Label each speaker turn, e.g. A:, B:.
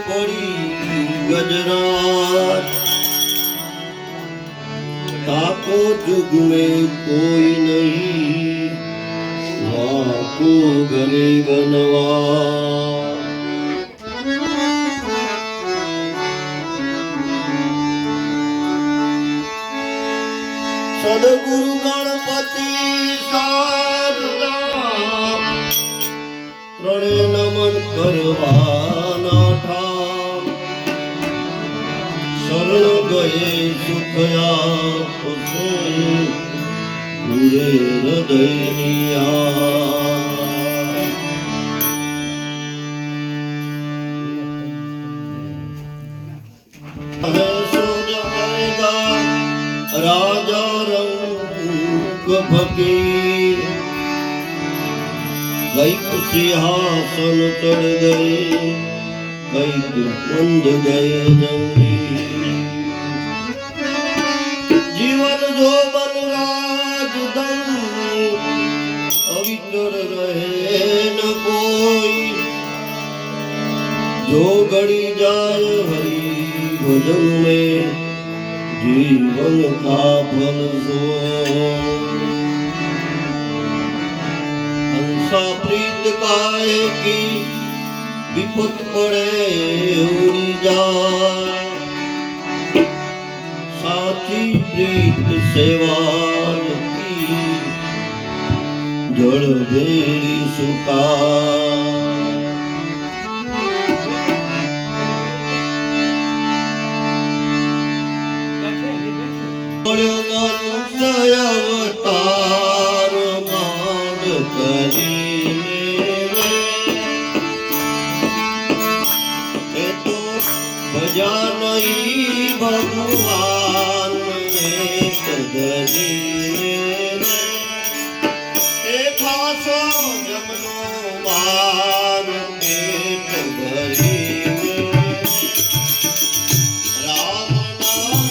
A: पड़ी गजरात, ताको जुग में कोई नहीं, लाखो गले बनवा। सदगुरु गणपति शारदा त्रणे नमन करवाना ठाम, शरण गए सुखया पुसे पूरे हृदयनिया। राजा रंग फकीर कईक सिंहासन चढ़ गए, कईक बंद गए जंगली। जीवन जो बलराज दम अवितर रहे न कोई, जो गड़ी जाए हरि भजन में जीवन का फल सो। हंसा प्रीत काहे की विपत पड़े उड़ी जाए, साची प्रीत सेवा की जड़ बेड़ी सुका। अवतार मान करी तो भजा नहीं भगवान कदरी। खासो जमनो मान पेट भरी, राम नाम